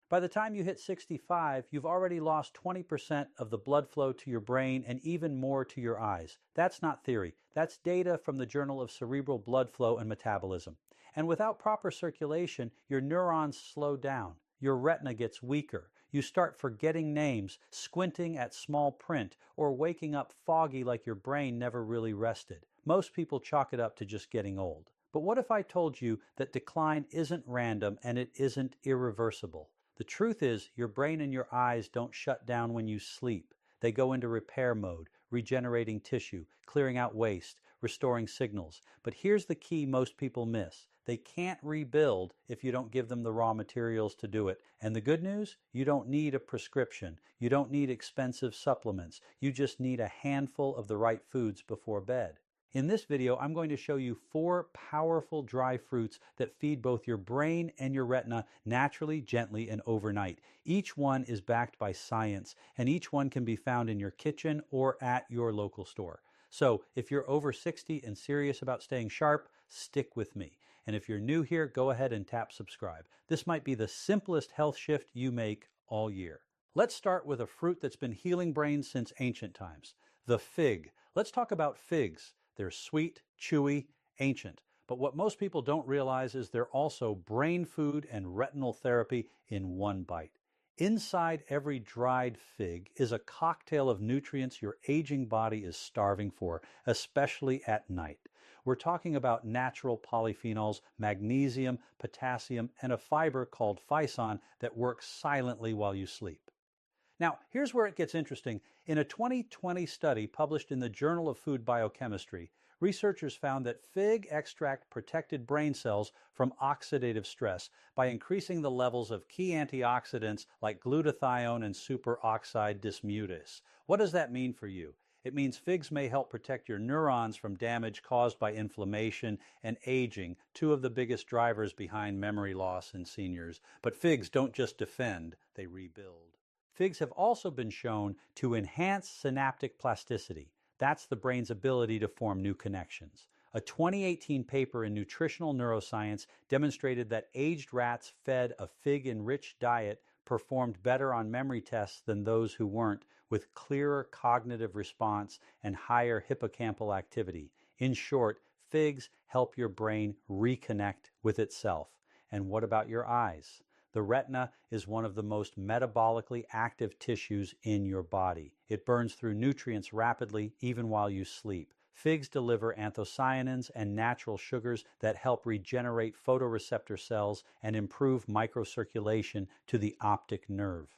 By the time you hit 65, you've already lost 20% of the blood flow to your brain and even more to your eyes. That's not theory. That's data from the Journal of Cerebral Blood Flow and Metabolism. And without proper circulation, your neurons slow down. Your retina gets weaker. You start forgetting names, squinting at small print, or waking up foggy like your brain never really rested. Most people chalk it up to just getting old. But what if I told you that decline isn't random and it isn't irreversible? The truth is, your brain and your eyes don't shut down when you sleep. They go into repair mode, regenerating tissue, clearing out waste, restoring signals. But here's the key most people miss. They can't rebuild if you don't give them the raw materials to do it. And the good news? You don't need a prescription. You don't need expensive supplements. You just need a handful of the right foods before bed. In this video, I'm going to show you 4 powerful dry fruits that feed both your brain and your retina naturally, gently, and overnight. Each one is backed by science, and each one can be found in your kitchen or at your local store. So if you're over 60 and serious about staying sharp, stick with me. And if you're new here, go ahead and tap subscribe. This might be the simplest health shift you make all year. Let's start with a fruit that's been healing brains since ancient times, the fig. Let's talk about figs. They're sweet, chewy, ancient. But what most people don't realize is they're also brain food and retinal therapy in one bite. Inside every dried fig is a cocktail of nutrients your aging body is starving for, especially at night. We're talking about natural polyphenols, magnesium, potassium, and a fiber called physon that works silently while you sleep. Now, here's where it gets interesting. In a 2020 study published in the Journal of Food Biochemistry, researchers found that fig extract protected brain cells from oxidative stress by increasing the levels of key antioxidants like glutathione and superoxide dismutase. What does that mean for you? It means figs may help protect your neurons from damage caused by inflammation and aging, 2 of the biggest drivers behind memory loss in seniors. But figs don't just defend, they rebuild. Figs have also been shown to enhance synaptic plasticity. That's the brain's ability to form new connections. A 2018 paper in Nutritional Neuroscience demonstrated that aged rats fed a fig-enriched diet performed better on memory tests than those who weren't, with clearer cognitive response and higher hippocampal activity. In short, figs help your brain reconnect with itself. And what about your eyes? The retina is one of the most metabolically active tissues in your body. It burns through nutrients rapidly, even while you sleep. Figs deliver anthocyanins and natural sugars that help regenerate photoreceptor cells and improve microcirculation to the optic nerve.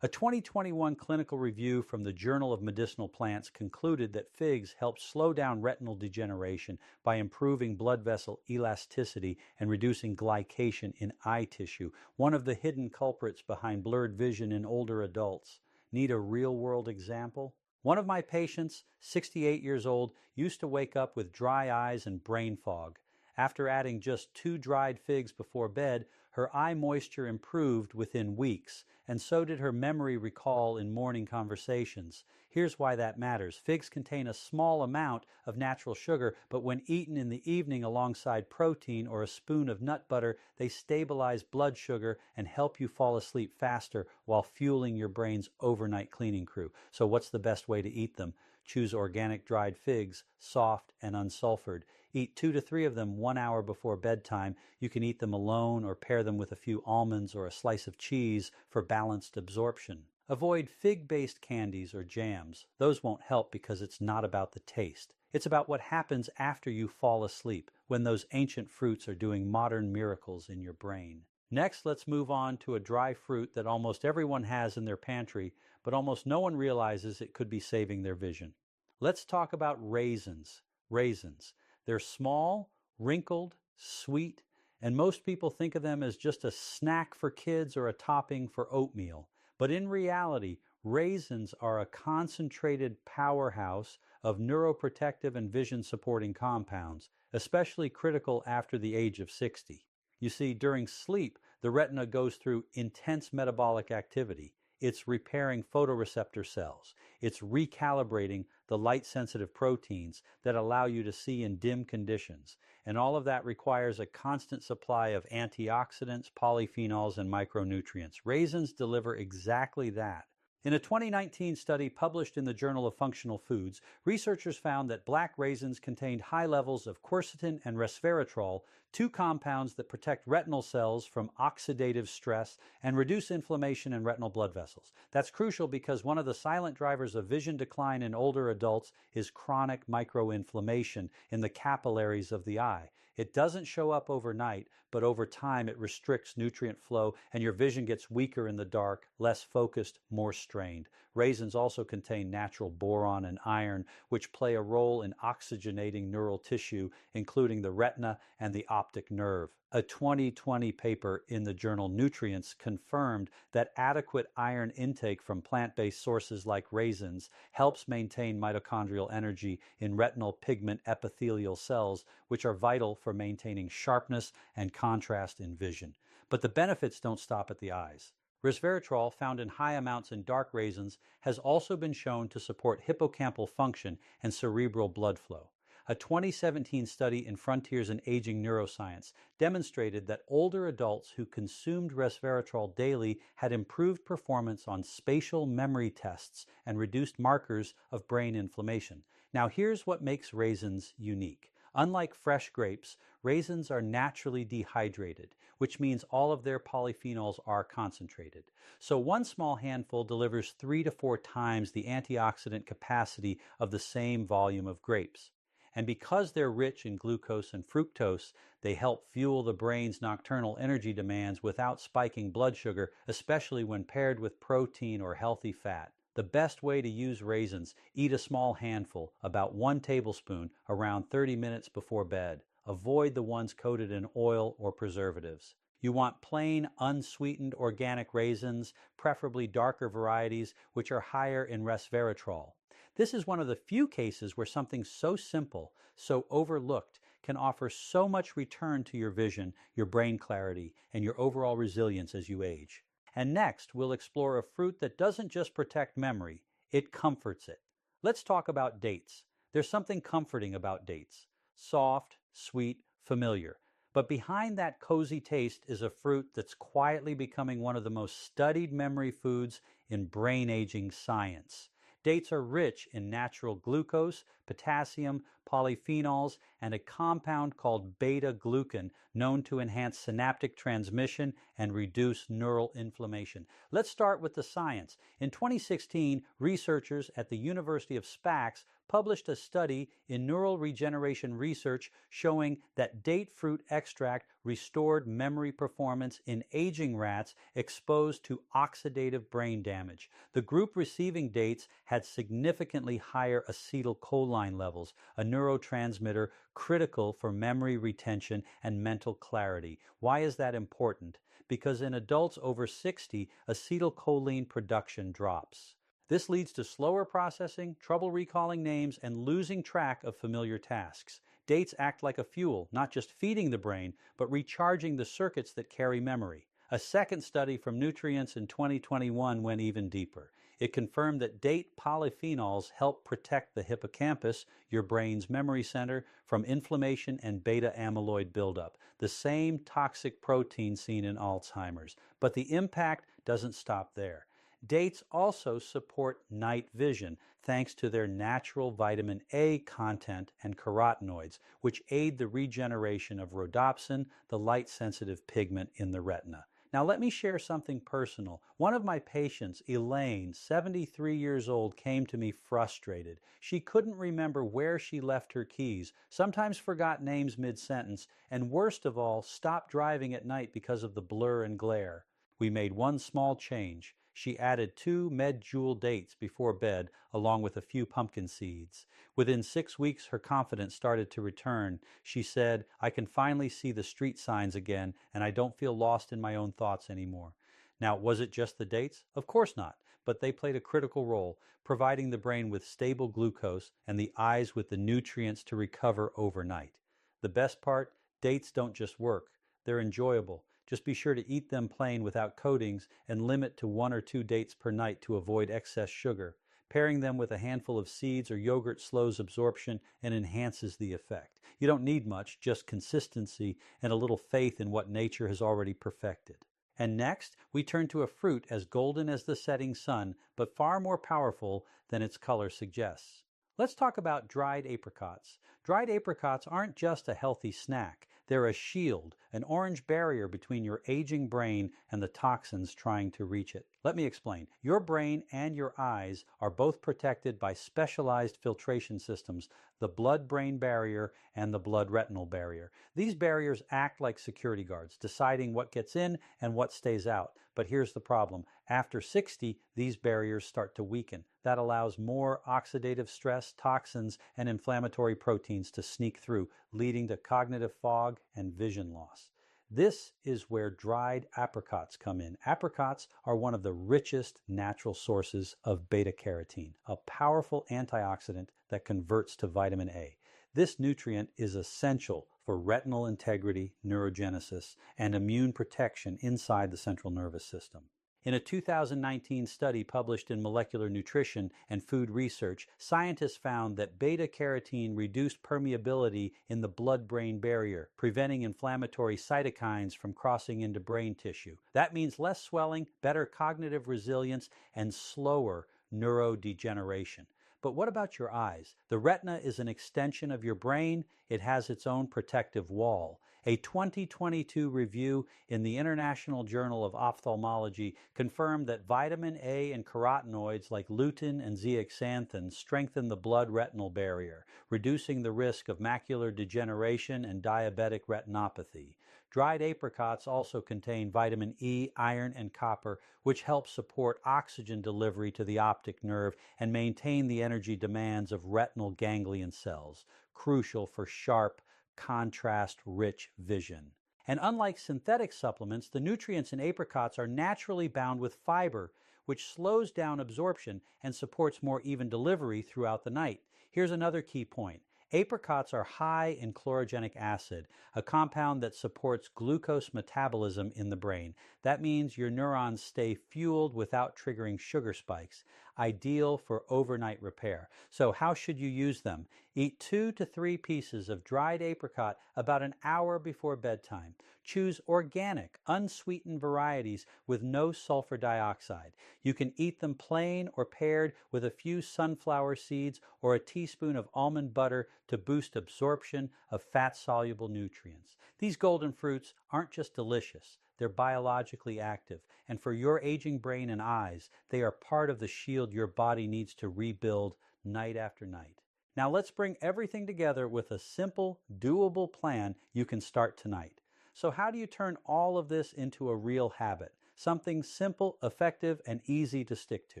A 2021 clinical review from the Journal of Medicinal Plants concluded that figs help slow down retinal degeneration by improving blood vessel elasticity and reducing glycation in eye tissue, one of the hidden culprits behind blurred vision in older adults. Need a real-world example? One of my patients, 68 years old, used to wake up with dry eyes and brain fog. After adding just 2 dried figs before bed, her eye moisture improved within weeks, and so did her memory recall in morning conversations. Here's why that matters. Figs contain a small amount of natural sugar, but when eaten in the evening alongside protein or a spoon of nut butter, they stabilize blood sugar and help you fall asleep faster while fueling your brain's overnight cleaning crew. So what's the best way to eat them? Choose organic dried figs, soft and unsulfured. Eat 2 to 3 of them 1 hour before bedtime. You can eat them alone or pair them with a few almonds or a slice of cheese for balanced absorption. Avoid fig-based candies or jams. Those won't help because it's not about the taste. It's about what happens after you fall asleep, when those ancient fruits are doing modern miracles in your brain. Next, let's move on to a dry fruit that almost everyone has in their pantry, but almost no one realizes it could be saving their vision. Let's talk about raisins. Raisins. They're small, wrinkled, sweet, and most people think of them as just a snack for kids or a topping for oatmeal. But in reality, raisins are a concentrated powerhouse of neuroprotective and vision-supporting compounds, especially critical after the age of 60. You see, during sleep, the retina goes through intense metabolic activity. It's repairing photoreceptor cells. It's recalibrating the light-sensitive proteins that allow you to see in dim conditions. And all of that requires a constant supply of antioxidants, polyphenols, and micronutrients. Raisins deliver exactly that. In a 2019 study published in the Journal of Functional Foods, researchers found that black raisins contained high levels of quercetin and resveratrol, two compounds that protect retinal cells from oxidative stress and reduce inflammation in retinal blood vessels. That's crucial because one of the silent drivers of vision decline in older adults is chronic microinflammation in the capillaries of the eye. It doesn't show up overnight, but over time it restricts nutrient flow and your vision gets weaker in the dark, less focused, more strained. Raisins also contain natural boron and iron, which play a role in oxygenating neural tissue, including the retina and the optic nerve. A 2020 paper in the journal Nutrients confirmed that adequate iron intake from plant-based sources like raisins helps maintain mitochondrial energy in retinal pigment epithelial cells, which are vital for maintaining sharpness and contrast in vision. But the benefits don't stop at the eyes. Resveratrol, found in high amounts in dark raisins, has also been shown to support hippocampal function and cerebral blood flow. A 2017 study in Frontiers in Aging Neuroscience demonstrated that older adults who consumed resveratrol daily had improved performance on spatial memory tests and reduced markers of brain inflammation. Now here's what makes raisins unique. Unlike fresh grapes, raisins are naturally dehydrated, which means all of their polyphenols are concentrated. So one small handful delivers 3 to 4 times the antioxidant capacity of the same volume of grapes. And because they're rich in glucose and fructose, they help fuel the brain's nocturnal energy demands without spiking blood sugar, especially when paired with protein or healthy fat. The best way to use raisins: eat a small handful, about 1 tablespoon, around 30 minutes before bed. Avoid the ones coated in oil or preservatives. You want plain, unsweetened organic raisins, preferably darker varieties, which are higher in resveratrol. This is one of the few cases where something so simple, so overlooked, can offer so much return to your vision, your brain clarity, and your overall resilience as you age. And next, we'll explore a fruit that doesn't just protect memory, it comforts it. Let's talk about dates. There's something comforting about dates. Soft, sweet, familiar. But behind that cozy taste is a fruit that's quietly becoming one of the most studied memory foods in brain aging science. Dates are rich in natural glucose, potassium, polyphenols, and a compound called beta-glucan, known to enhance synaptic transmission and reduce neural inflammation. Let's start with the science. In 2016, researchers at the University of Sfax published a study in Neural Regeneration Research showing that date fruit extract restored memory performance in aging rats exposed to oxidative brain damage. The group receiving dates had significantly higher acetylcholine levels, a neurotransmitter critical for memory retention and mental clarity. Why is that important? Because in adults over 60, acetylcholine production drops. This leads to slower processing, trouble recalling names, and losing track of familiar tasks. Dates act like a fuel, not just feeding the brain, but recharging the circuits that carry memory. A second study from Nutrients in 2021 went even deeper. It confirmed that date polyphenols help protect the hippocampus, your brain's memory center, from inflammation and beta amyloid buildup, the same toxic protein seen in Alzheimer's. But the impact doesn't stop there. Dates also support night vision thanks to their natural vitamin A content and carotenoids, which aid the regeneration of rhodopsin, the light-sensitive pigment in the retina. Now let me share something personal. One of my patients, Elaine, 73 years old, came to me frustrated. She couldn't remember where she left her keys, sometimes forgot names mid-sentence, and worst of all, stopped driving at night because of the blur and glare. We made one small change. She added 2 med-joule dates before bed, along with a few pumpkin seeds. Within 6 weeks, her confidence started to return. She said, "I can finally see the street signs again, and I don't feel lost in my own thoughts anymore." Now, was it just the dates? Of course not, but they played a critical role, providing the brain with stable glucose and the eyes with the nutrients to recover overnight. The best part, dates don't just work. They're enjoyable. Just be sure to eat them plain without coatings and limit to 1 or 2 dates per night to avoid excess sugar. Pairing them with a handful of seeds or yogurt slows absorption and enhances the effect. You don't need much, just consistency and a little faith in what nature has already perfected. And next, we turn to a fruit as golden as the setting sun, but far more powerful than its color suggests. Let's talk about dried apricots. Dried apricots aren't just a healthy snack. They're a shield, an orange barrier between your aging brain and the toxins trying to reach it. Let me explain. Your brain and your eyes are both protected by specialized filtration systems, the blood-brain barrier and the blood-retinal barrier. These barriers act like security guards, deciding what gets in and what stays out. But here's the problem. After 60, these barriers start to weaken. That allows more oxidative stress, toxins, and inflammatory proteins to sneak through, leading to cognitive fog and vision loss. This is where dried apricots come in. Apricots are one of the richest natural sources of beta-carotene, a powerful antioxidant that converts to vitamin A. This nutrient is essential for retinal integrity, neurogenesis, and immune protection inside the central nervous system. In a 2019 study published in Molecular Nutrition and Food Research, scientists found that beta-carotene reduced permeability in the blood-brain barrier, preventing inflammatory cytokines from crossing into brain tissue. That means less swelling, better cognitive resilience, and slower neurodegeneration. But what about your eyes? The retina is an extension of your brain. It has its own protective wall. A 2022 review in the International Journal of Ophthalmology confirmed that vitamin A and carotenoids like lutein and zeaxanthin strengthen the blood-retinal barrier, reducing the risk of macular degeneration and diabetic retinopathy. Dried apricots also contain vitamin E, iron, and copper, which help support oxygen delivery to the optic nerve and maintain the energy demands of retinal ganglion cells, crucial for sharp, contrast-rich vision. And unlike synthetic supplements, the nutrients in apricots are naturally bound with fiber, which slows down absorption and supports more even delivery throughout the night. Here's another key point. Apricots are high in chlorogenic acid, a compound that supports glucose metabolism in the brain. That means your neurons stay fueled without triggering sugar spikes, ideal for overnight repair. So how should you use them? Eat 2 to 3 pieces of dried apricot about an hour before bedtime. Choose organic, unsweetened varieties with no sulfur dioxide. You can eat them plain or paired with a few sunflower seeds or a teaspoon of almond butter to boost absorption of fat-soluble nutrients. These golden fruits aren't just delicious, they're biologically active, and for your aging brain and eyes, they are part of the shield your body needs to rebuild night after night. Now let's bring everything together with a simple, doable plan you can start tonight. So how do you turn all of this into a real habit? Something simple, effective, and easy to stick to.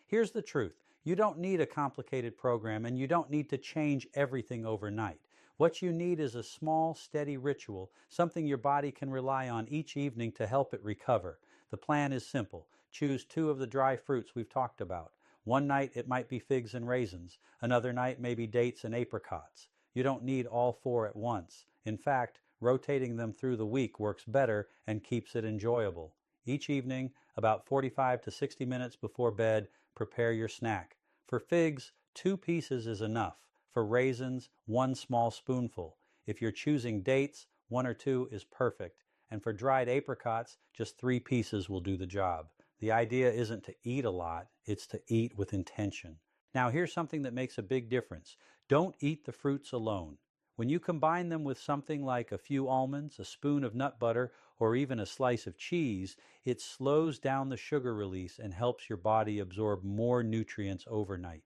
Here's the truth. You don't need a complicated program, and you don't need to change everything overnight. What you need is a small, steady ritual, something your body can rely on each evening to help it recover. The plan is simple. Choose 2 of the dry fruits we've talked about. One night it might be figs and raisins. Another night maybe dates and apricots. You don't need all 4 at once. In fact, rotating them through the week works better and keeps it enjoyable. Each evening, about 45 to 60 minutes before bed, prepare your snack. For figs, 2 pieces is enough. For raisins, 1 small spoonful. If you're choosing dates, 1 or 2 is perfect. And for dried apricots, just 3 pieces will do the job. The idea isn't to eat a lot, it's to eat with intention. Now here's something that makes a big difference. Don't eat the fruits alone. When you combine them with something like a few almonds, a spoon of nut butter, or even a slice of cheese, it slows down the sugar release and helps your body absorb more nutrients overnight.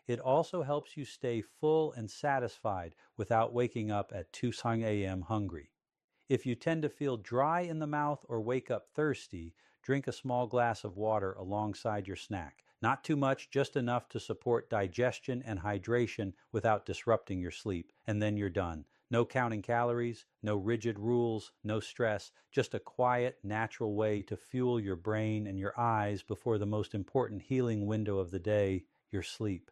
It also helps you stay full and satisfied without waking up at 2 a.m. hungry. If you tend to feel dry in the mouth or wake up thirsty, drink a small glass of water alongside your snack. Not too much, just enough to support digestion and hydration without disrupting your sleep, and then you're done. No counting calories, no rigid rules, no stress, just a quiet, natural way to fuel your brain and your eyes before the most important healing window of the day, your sleep.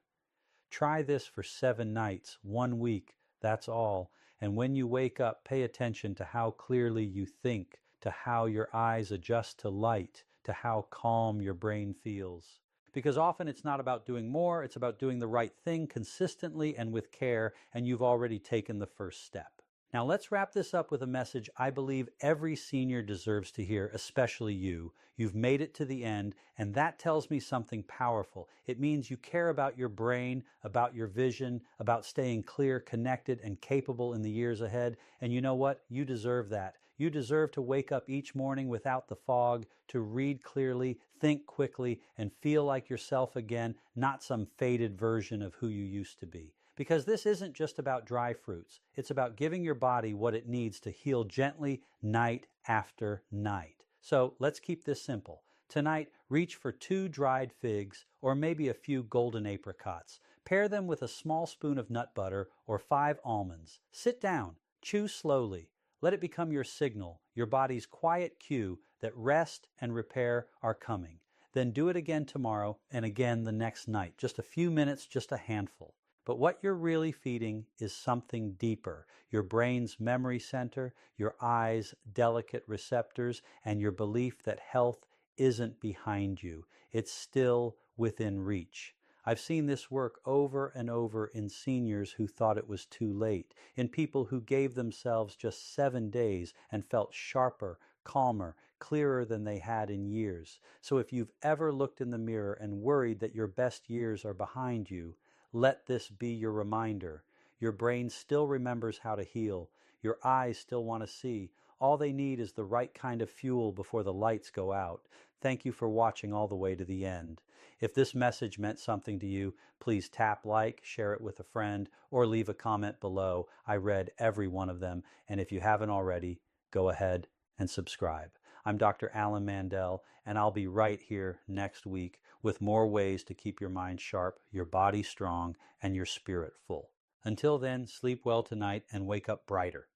Try this for 7 nights, 1 week, that's all. And when you wake up, pay attention to how clearly you think, to how your eyes adjust to light, to how calm your brain feels. Because often it's not about doing more, it's about doing the right thing consistently and with care, and you've already taken the first step. Now let's wrap this up with a message I believe every senior deserves to hear, especially you. You've made it to the end, and that tells me something powerful. It means you care about your brain, about your vision, about staying clear, connected, and capable in the years ahead. And you know what? You deserve that. You deserve to wake up each morning without the fog, to read clearly, think quickly, and feel like yourself again, not some faded version of who you used to be. Because this isn't just about dry fruits. It's about giving your body what it needs to heal gently night after night. So let's keep this simple. Tonight, reach for 2 dried figs or maybe a few golden apricots. Pair them with a small spoon of nut butter or 5 almonds. Sit down, chew slowly. Let it become your signal, your body's quiet cue that rest and repair are coming. Then do it again tomorrow and again the next night. Just a few minutes, just a handful. But what you're really feeding is something deeper. Your brain's memory center, your eyes' delicate receptors, and your belief that health isn't behind you. It's still within reach. I've seen this work over and over in seniors who thought it was too late, in people who gave themselves just 7 days and felt sharper, calmer, clearer than they had in years. So if you've ever looked in the mirror and worried that your best years are behind you, let this be your reminder. Your brain still remembers how to heal. Your eyes still want to see. All they need is the right kind of fuel before the lights go out. Thank you for watching all the way to the end. If this message meant something to you, please tap like, share it with a friend, or leave a comment below. I read every one of them, and if you haven't already, go ahead and subscribe. I'm Dr. Alan Mandel, and I'll be right here next week with more ways to keep your mind sharp, your body strong, and your spirit full. Until then, sleep well tonight and wake up brighter.